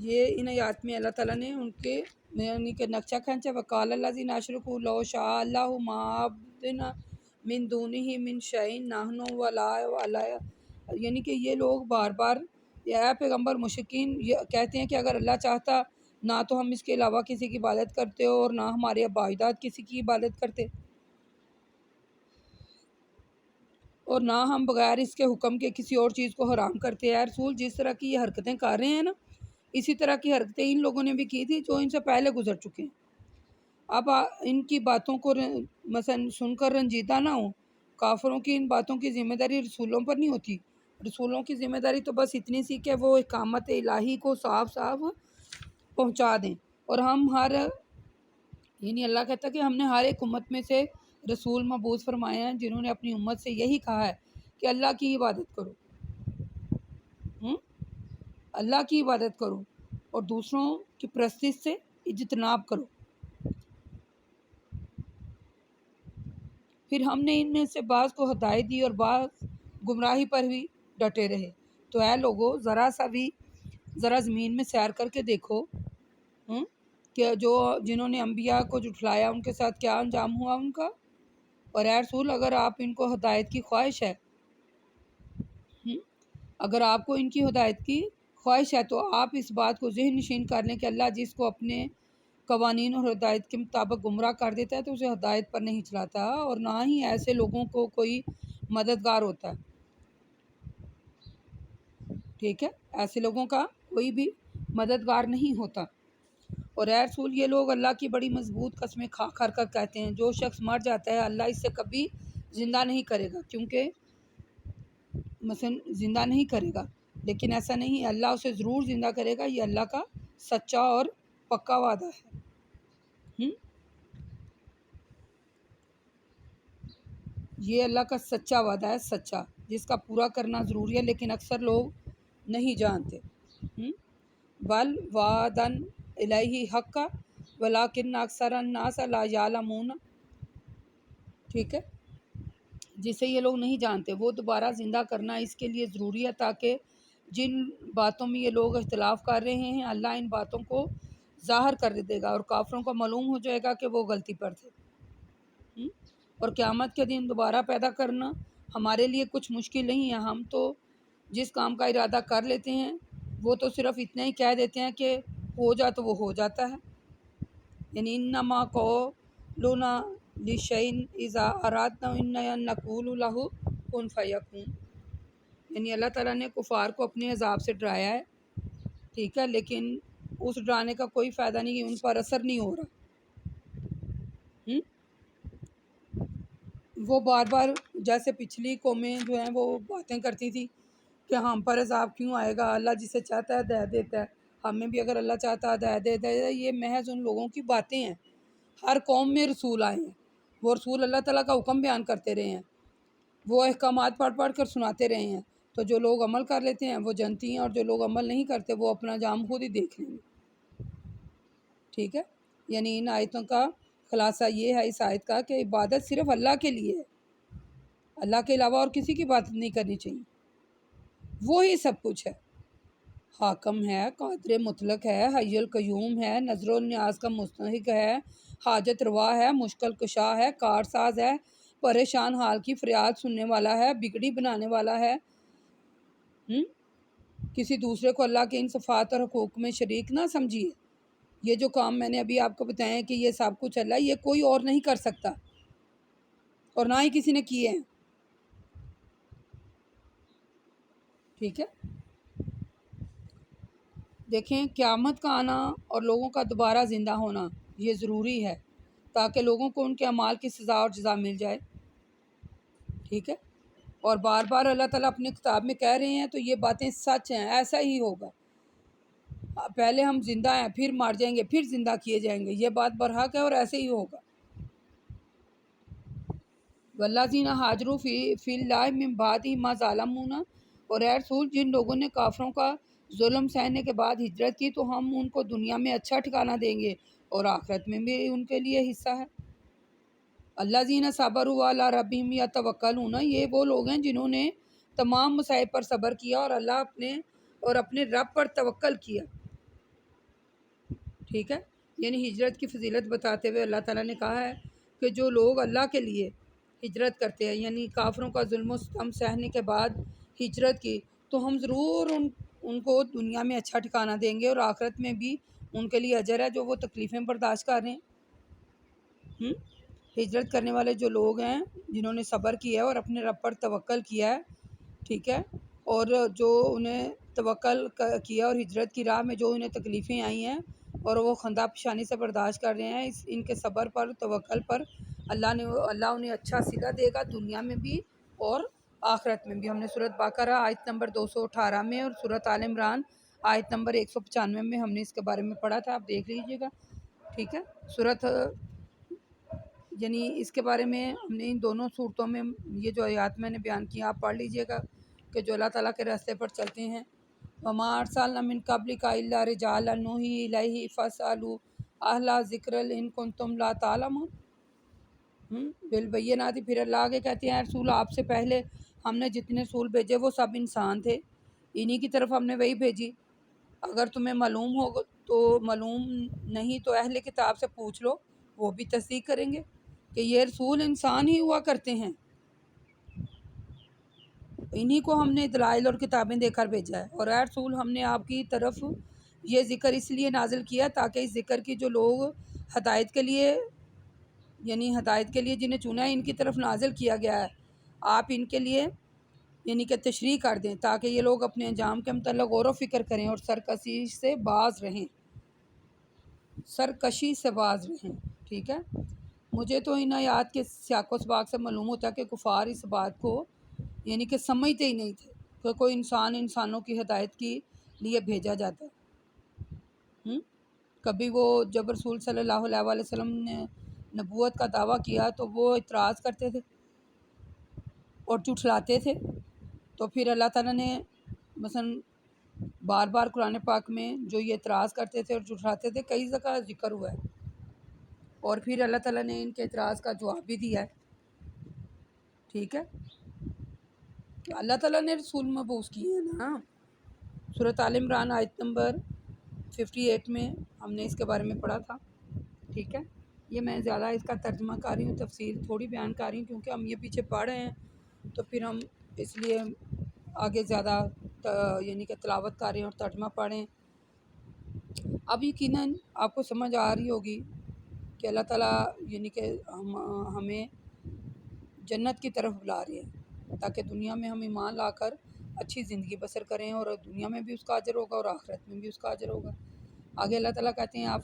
یہ ان آیات میں اللہ تعالیٰ نے ان کے یعنی کہ نقشہ کھینچا، وقال الذین اشرکوا لو شاء اللہ ما عبدنا من دونہ من شیء نحن ولا یعنی کہ یہ لوگ بار بار اے پیغمبر مشرکین کہتے ہیں کہ اگر اللہ چاہتا نہ تو ہم اس کے علاوہ کسی کی عبادت کرتے ہو اور نہ ہمارے آباء و اجداد کسی کی عبادت کرتے، اور نہ ہم بغیر اس کے حکم کے کسی اور چیز کو حرام کرتے۔ اے رسول جس طرح کی یہ حرکتیں کر رہے ہیں نا، اسی طرح کی حرکتیں ان لوگوں نے بھی کی تھی جو ان سے پہلے گزر چکے ہیں۔ اب ان کی باتوں کو مثلا سن کر رنجیدہ نہ ہوں۔ کافروں کی ان باتوں کی ذمہ داری رسولوں پر نہیں ہوتی، رسولوں کی ذمہ داری تو بس اتنی سی کہ وہ احکامات الہی کو صاف صاف پہنچا دیں، اور ہم یعنی اللہ کہتا ہے کہ ہم نے ہر ایک امت میں سے رسول مبعوث فرمائے ہیں جنہوں نے اپنی امت سے یہی کہا ہے کہ اللہ کی عبادت کرو، اللہ کی عبادت کرو اور دوسروں کی پرستش سے اجتناب کرو۔ پھر ہم نے ان میں سے بعض کو ہدایت دی اور بعض گمراہی پر بھی ڈٹے رہے۔ تو اے لوگو ذرا زمین میں سیر کر کے دیکھو کہ جنہوں نے انبیاء کو جھٹلایا ان کے ساتھ کیا انجام ہوا ان کا۔ اور اے رسول اگر آپ ان کو ہدایت کی خواہش ہے اگر آپ کو ان کی ہدایت کی خواہش ہے تو آپ اس بات کو ذہن نشین کر لیں کہ اللہ جس کو اپنے قوانین اور ہدایت کے مطابق گمراہ کر دیتا ہے تو اسے ہدایت پر نہیں چلاتا، اور نہ ہی ایسے لوگوں کو کوئی مددگار ہوتا ہے۔ ٹھیک ہے، ایسے لوگوں کا کوئی بھی مددگار نہیں ہوتا۔ اور اے رسول یہ لوگ اللہ کی بڑی مضبوط قسمیں کھا کر کہتے ہیں جو شخص مر جاتا ہے اللہ اس سے کبھی زندہ نہیں کرے گا، کیونکہ مثلا زندہ نہیں کرے گا، لیکن ایسا نہیں ہے، اللہ اسے ضرور زندہ کرے گا۔ یہ اللہ کا سچا اور پکا وعدہ ہے۔ یہ اللہ کا سچا وعدہ ہے، سچا، جس کا پورا کرنا ضروری ہے، لیکن اکثر لوگ نہیں جانتے۔ بل وعدن الیہ حقا ولکن اکثر الناس لا یعلمون، ٹھیک ہے، جسے یہ لوگ نہیں جانتے، وہ دوبارہ زندہ کرنا اس کے لیے ضروری ہے تاکہ جن باتوں میں یہ لوگ اختلاف کر رہے ہیں اللہ ان باتوں کو ظاہر کر دے گا اور کافروں کو معلوم ہو جائے گا کہ وہ غلطی پر تھے۔ اور قیامت کے دن دوبارہ پیدا کرنا ہمارے لیے کچھ مشکل نہیں ہے، ہم تو جس کام کا ارادہ کر لیتے ہیں وہ تو صرف اتنا ہی کہہ دیتے ہیں کہ ہو جا تو وہ ہو جاتا ہے۔ یعنی انما قولنا لشیء اذا ارادنا ان نقول له کن فیکون، یعنی اللہ تعالیٰ نے کفار کو اپنے عذاب سے ڈرایا ہے، ٹھیک ہے، لیکن اس ڈرانے کا کوئی فائدہ نہیں، ان پر اثر نہیں ہو رہا۔ وہ بار بار جیسے پچھلی قومیں جو ہیں وہ باتیں کرتی تھی کہ ہم پر عذاب کیوں آئے گا، اللہ جسے چاہتا ہے ہدایت دیتا ہے، ہمیں بھی اگر اللہ چاہتا ہے ہدایت دیتا ہے۔ یہ محض ان لوگوں کی باتیں ہیں، ہر قوم میں رسول آئے ہیں، وہ رسول اللہ تعالیٰ کا حکم بیان کرتے رہے ہیں، وہ احکامات پڑھ پڑھ کر سناتے رہے ہیں، تو جو لوگ عمل کر لیتے ہیں وہ جنتی ہیں، اور جو لوگ عمل نہیں کرتے وہ اپنا جام خود ہی دیکھ لیں گے۔ ٹھیک ہے، یعنی ان آیتوں کا خلاصہ یہ ہے اس آیت کا کہ عبادت صرف اللہ کے لیے ہے، اللہ کے علاوہ اور کسی کی عبادت نہیں کرنی چاہیے، وہی سب کچھ ہے، حاکم ہے، قادر مطلق ہے، حی القیوم ہے، نظر و نیاز کا مستحق ہے، حاجت روا ہے، مشکل کشا ہے، کارساز ہے، پریشان حال کی فریاد سننے والا ہے، بگڑی بنانے والا ہے۔ کسی دوسرے کو اللہ کے ان صفات اور حقوق میں شریک نہ سمجھیے۔ یہ جو کام میں نے ابھی آپ کو بتایا ہے کہ یہ سب کچھ اللہ، یہ کوئی اور نہیں کر سکتا اور نہ ہی کسی نے کیے ہیں۔ ٹھیک ہے، دیکھیں قیامت کا آنا اور لوگوں کا دوبارہ زندہ ہونا یہ ضروری ہے تاکہ لوگوں کو ان کے اعمال کی سزا اور جزا مل جائے۔ ٹھیک ہے، اور بار بار اللہ تعالیٰ اپنے کتاب میں کہہ رہے ہیں تو یہ باتیں سچ ہیں، ایسا ہی ہوگا، پہلے ہم زندہ ہیں پھر مار جائیں گے پھر زندہ کیے جائیں گے، یہ بات برحق ہے اور ایسے ہی ہوگا۔ والذین ہاجروا فی اللہ من بعد ما ظلمونا، اور اے رسول جن لوگوں نے کافروں کا ظلم سہنے کے بعد ہجرت کی تو ہم ان کو دنیا میں اچھا ٹھکانہ دیں گے اور آخرت میں بھی ان کے لیے حصہ ہے۔ الذین صبروا علی ربہم یتوکلون، یہ وہ لوگ ہیں جنہوں نے تمام مصائب پر صبر کیا اور اپنے رب پر توکل کیا۔ ٹھیک ہے، یعنی ہجرت کی فضیلت بتاتے ہوئے اللہ تعالیٰ نے کہا ہے کہ جو لوگ اللہ کے لیے ہجرت کرتے ہیں، یعنی کافروں کا ظلم و ستم سہنے کے بعد ہجرت کی، تو ہم ضرور ان کو دنیا میں اچھا ٹھکانہ دیں گے اور آخرت میں بھی ان کے لیے اجر ہے جو وہ تکلیفیں برداشت کر رہے ہیں۔ ہجرت کرنے والے جو لوگ ہیں جنہوں نے صبر کیا ہے اور اپنے رب پر توکل کیا ہے، ٹھیک ہے، اور جو انہیں توکل کیا اور ہجرت کی راہ میں جو انہیں تکلیفیں آئی ہیں اور وہ خندہ پیشانی سے برداشت کر رہے ہیں، ان کے صبر پر توکل پر اللہ انہیں اچھا صلہ دے گا دنیا میں بھی اور آخرت میں بھی۔ ہم نے سورۃ بقرہ آیت نمبر 218 میں اور سورۃ آل عمران آیت نمبر 195 میں ہم نے اس کے بارے میں پڑھا تھا، آپ دیکھ لیجئے گا، ٹھیک ہے۔ یعنی اس کے بارے میں ہم نے ان دونوں صورتوں میں یہ جو آیات میں نے بیان کی آپ پڑھ لیجئے گا کہ جو اللہ تعالیٰ کے راستے پر چلتے ہیں، وَمَا أَرْسَلْنَا مِن قَبْلِكَ إِلَّا رِجَالًا نُوحِي إِلَيْهِمْ فَاسْأَلُوا أَهْلَ الذِّكْرِ إِن كُنتُمْ لَا تَعْلَمُونَ۔ بالبینات، پھر اللہ آگے کہتے ہیں رسول آپ سے پہلے ہم نے جتنے رسول بھیجے وہ سب انسان تھے، انہی کی طرف ہم نے وہی بھیجی، اگر تمہیں معلوم ہو تو معلوم نہیں تو اہل کتاب سے پوچھ لو، وہ بھی تصدیق کریں گے کہ یہ رسول انسان ہی ہوا کرتے ہیں، انہی کو ہم نے دلائل اور کتابیں دے کر بھیجا ہے۔ اور اے رسول ہم نے آپ کی طرف یہ ذکر اس لیے نازل کیا تاکہ اس ذکر کی جو لوگ ہدایت کے لیے جنہیں چنا ہے ان کی طرف نازل کیا گیا ہے، آپ ان کے لیے یعنی کہ تشریح کر دیں تاکہ یہ لوگ اپنے انجام کے متعلق غور و فکر کریں اور سرکشی سے باز رہیں، ٹھیک ہے۔ مجھے تو ان آیات کے سیاق و سباق سے معلوم ہوتا ہے کہ کفار اس بات کو یعنی کہ سمجھتے ہی نہیں تھے کہ کوئی انسانوں کی ہدایت کے لیے بھیجا جاتا ہے۔ کبھی وہ جب رسول صلی اللہ علیہ وآلہ وسلم نے نبوت کا دعویٰ کیا تو وہ اعتراض کرتے تھے اور جھٹلاتے تھے، تو پھر اللہ تعالیٰ نے مثلا بار بار قرآن پاک میں جو یہ اعتراض کرتے تھے اور جھٹلاتے تھے کئی جگہ ذکر ہوا ہے، اور پھر اللہ تعالیٰ نے ان کے اعتراض کا جواب بھی دیا ہے، ٹھیک ہے۔ اللہ تعالیٰ نے رسول مبعوث کیے ہیں نا۔ سورۃ آل عمران آیت نمبر 58 میں ہم نے اس کے بارے میں پڑھا تھا، ٹھیک ہے۔ یہ میں زیادہ اس کا ترجمہ کر رہی ہوں، تفصیل تھوڑی بیان کر رہی ہوں کیونکہ ہم یہ پیچھے پڑھ رہے ہیں تو پھر ہم اس لیے آگے زیادہ یعنی کہ تلاوت کر رہے ہیں اور ترجمہ پڑھ رہے ہیں۔ اب یقیناً آپ کو سمجھ آ رہی ہوگی کہ اللہ تعالیٰ یعنی کہ ہمیں جنت کی طرف بلا رہے ہیں تاکہ دنیا میں ہم ایمان لا کر اچھی زندگی بسر کریں اور دنیا میں بھی اس کا اجر ہوگا اور آخرت میں بھی اس کا اجر ہوگا۔ آگے اللہ تعالیٰ کہتے ہیں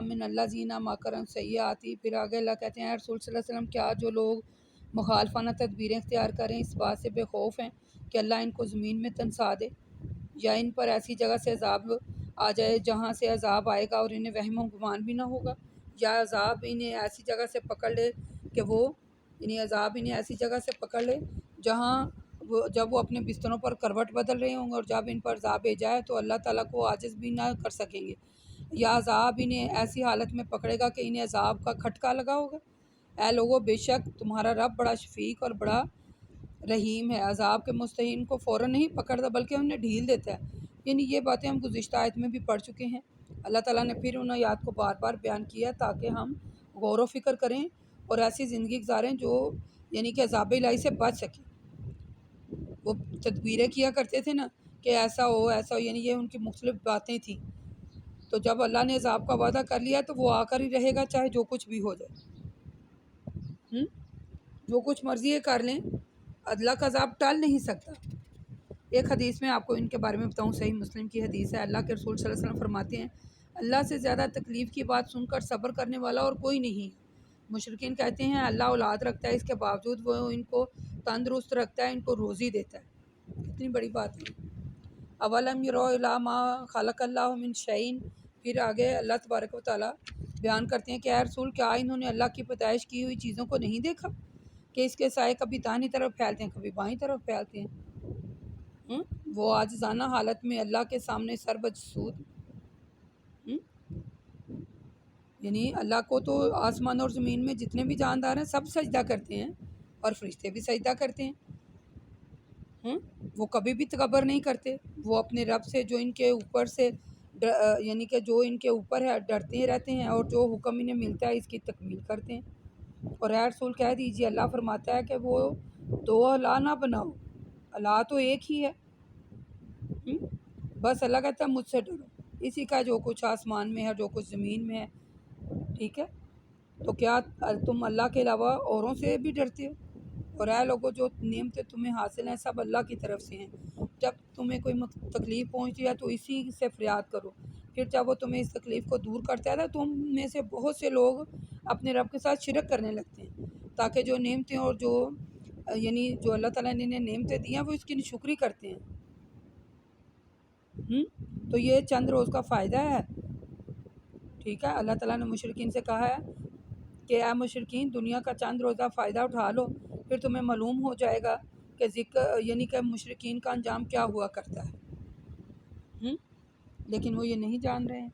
من اللہ زینہ ماکرن سیئاتی، پھر آگے اللہ کہتے ہیں رسول صلی اللہ علیہ وسلم کیا جو لوگ مخالفانہ تدبیریں اختیار کریں اس بات سے بے خوف ہیں کہ اللہ ان کو زمین میں تنسا دے یا ان پر ایسی جگہ سے عذاب آ جائے جہاں سے عذاب آئے گا اور انہیں وہم و گمان بھی نہ ہوگا، یا عذاب انہیں ایسی جگہ سے پکڑ لے کہ عذاب انہیں ایسی جگہ سے پکڑ لے جہاں جب وہ اپنے بستروں پر کروٹ بدل رہے ہوں گے اور جب ان پر عذاب آ جائے تو اللہ تعالیٰ کو عاجز بھی نہ کر سکیں گے، یا عذاب انہیں ایسی حالت میں پکڑے گا کہ انہیں عذاب کا کھٹکا لگا ہوگا۔ اے لوگو، بے شک تمہارا رب بڑا شفیق اور بڑا رحیم ہے، عذاب کے مستحقین کو فوراً نہیں پکڑتا بلکہ انہیں ڈھیل دیتا ہے۔ یعنی یہ باتیں ہم گزشتہ آیت میں بھی پڑھ چکے ہیں۔ اللہ تعالیٰ نے پھر ان آیات کو بار بار بیان کیا تاکہ ہم غور و فکر کریں اور ایسی زندگی گزاریں جو یعنی کہ عذاب الہی سے بچ سکیں۔ وہ تدبیریں کیا کرتے تھے نا کہ ایسا ہو یعنی یہ ان کی مختلف باتیں تھیں، تو جب اللہ نے عذاب کا وعدہ کر لیا تو وہ آ کر ہی رہے گا چاہے جو کچھ بھی ہو جائے، جو کچھ مرضی ہے کر لیں، اللہ کا عذاب ٹال نہیں سکتا۔ ایک حدیث میں آپ کو ان کے بارے میں بتاؤں، صحیح مسلم کی حدیث ہے، اللہ کے رسول صلی اللہ علیہ وسلم فرماتے ہیں اللہ سے زیادہ تکلیف کی بات سن کر صبر کرنے والا اور کوئی نہیں۔ مشرکین کہتے ہیں اللہ اولاد رکھتا ہے، اس کے باوجود وہ ان کو تندرست رکھتا ہے، ان کو روزی دیتا ہے، کتنی بڑی بات ہے۔ اولم یروا الی ما خلق اللہ من شیء، پھر آگے اللہ تبارک و تعالیٰ بیان کرتے ہیں کہ اے رسول کیا انہوں نے اللہ کی پیدائش کی ہوئی چیزوں کو نہیں دیکھا کہ اس کے سائے کبھی دائیں طرف پھیلتے ہیں کبھی بائیں طرف پھیلتے ہیں، وہ عاجزانہ حالت میں اللہ کے سامنے سر بجسود، یعنی اللہ کو تو آسمان اور زمین میں جتنے بھی جاندار ہیں سب سجدہ کرتے ہیں اور فرشتے بھی سجدہ کرتے ہیں، وہ کبھی بھی تکبر نہیں کرتے، وہ اپنے رب سے جو ان کے اوپر سے یعنی کہ جو ان کے اوپر ہے ڈرتے رہتے ہیں، اور جو حکم انہیں ملتا ہے اس کی تکمیل کرتے ہیں۔ اور اے رسول کہہ دیجیے، اللہ فرماتا ہے کہ وہ دو الہ نہ بناؤ، الہ تو ایک ہی ہے۔ بس اللہ کہتا ہے مجھ سے ڈرو، اسی کا جو کچھ آسمان میں ہے، جو کچھ زمین میں ہے، ٹھیک ہے؟ تو کیا تم اللہ کے علاوہ اوروں سے بھی ڈرتے ہو؟ اور اے لوگوں، جو نعمتیں تمہیں حاصل ہیں سب اللہ کی طرف سے ہیں۔ جب تمہیں کوئی تکلیف پہنچتی ہے تو اسی سے فریاد کرو، پھر جب وہ تمہیں اس تکلیف کو دور کرتا ہے تو تم میں سے بہت سے لوگ اپنے رب کے ساتھ شرک کرنے لگتے ہیں، تاکہ جو نعمتیں اور جو یعنی جو اللہ تعالیٰ نے انہیں نعمتیں دی ہیں وہ اس کی ناشکری کرتے ہیں۔ تو یہ چند روز کا فائدہ ہے، ٹھیک ہے؟ اللہ تعالیٰ نے مشرکین سے کہا ہے کہ اے مشرکین، دنیا کا چند روزہ فائدہ اٹھا لو، پھر تمہیں معلوم ہو جائے گا کہ یعنی کہ مشرکین کا انجام کیا ہوا کرتا ہے۔ لیکن وہ یہ نہیں جان رہے ہیں۔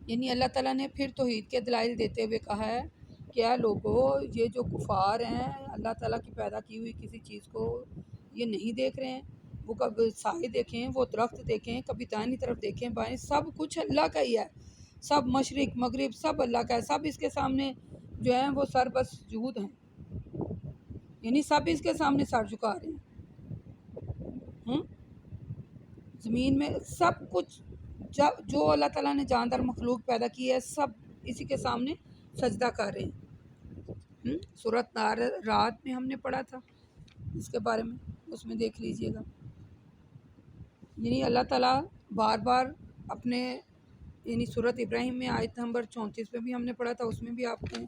یعنی اللہ تعالیٰ نے پھر توحید کے دلائل دیتے ہوئے کہا ہے کہ اے لوگو، یہ جو کفار ہیں اللہ تعالیٰ کی پیدا کی ہوئی کسی چیز کو یہ نہیں دیکھ رہے ہیں، وہ کبھی سائے دیکھیں، وہ درخت دیکھیں، کبھی دائیں طرف دیکھیں بائیں، سب کچھ اللہ کا ہی ہے، سب مشرق مغرب سب اللہ کا ہے، سب اس کے سامنے جو ہیں وہ سر بس جہود ہیں، یعنی سب اس کے سامنے سر جھکا رہے ہیں۔ زمین میں سب کچھ جو اللہ تعالیٰ نے جاندار مخلوق پیدا کی ہے سب اسی کے سامنے سجدہ کر رہے ہیں۔ سورۃ رات میں ہم نے پڑھا تھا اس کے بارے میں، اس میں دیکھ لیجئے گا۔ یعنی اللہ تعالیٰ بار بار اپنے یعنی سورۃ ابراہیم میں آیت نمبر 34 میں بھی ہم نے پڑھا تھا، اس میں بھی آپ کو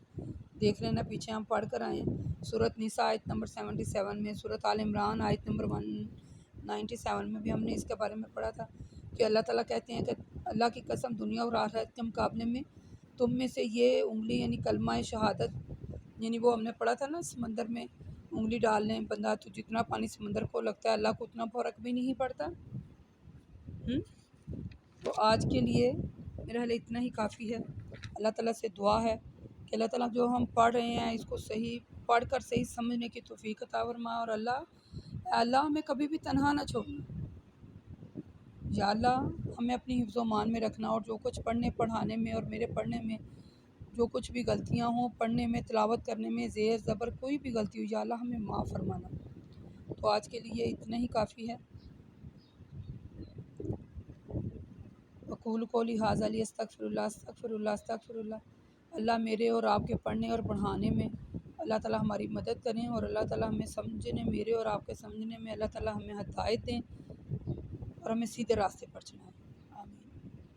دیکھ لینا، پیچھے ہم پڑھ کر آئے ہیں۔ سورۃ نساء آیت نمبر 77 میں، سورۃ آل عمران آیت نمبر 197 میں بھی ہم نے اس کے بارے میں پڑھا تھا کہ اللہ تعالیٰ کہتے ہیں کہ اللہ کی قسم، دنیا اور آخرت کے مقابلے میں تم میں سے یہ انگلی یعنی کلمہ شہادت، یعنی وہ ہم نے پڑھا تھا نا، سمندر میں انگلی ڈالنے بندہ تو جتنا پانی سمندر کو لگتا ہے اللہ کو اتنا فرق بھی نہیں پڑتا۔ تو آج کے لیے میرے حال اتنا ہی کافی ہے۔ اللہ تعالیٰ سے دعا ہے کہ اللہ تعالیٰ جو ہم پڑھ رہے ہیں اس کو صحیح پڑھ کر صحیح سمجھنے کی توفیق عطا فرما، اور اللہ ہمیں کبھی بھی تنہا نہ چھوڑنا۔ یا اللہ ہمیں اپنی حفظ و مان میں رکھنا، اور جو کچھ پڑھنے پڑھانے میں اور میرے پڑھنے میں جو کچھ بھی غلطیاں ہوں، پڑھنے میں تلاوت کرنے میں زیر زبر کوئی بھی غلطی ہو، یا اللہ ہمیں معاف فرمانا۔ تو آج کے لیے اتنا ہی کافی ہے۔ اقول قولی ھذا استغفر اللہ استغفر اللہ استغفر اللہ۔ اللہ میرے اور آپ کے پڑھنے اور پڑھانے میں اللہ تعالیٰ ہماری مدد کریں، اور اللہ تعالیٰ ہمیں سمجھنے، میرے اور آپ کے سمجھنے میں اللہ تعالیٰ ہمیں ہدایت دیں، اور ہمیں سیدھے راستے پر چلائیں۔ آمین۔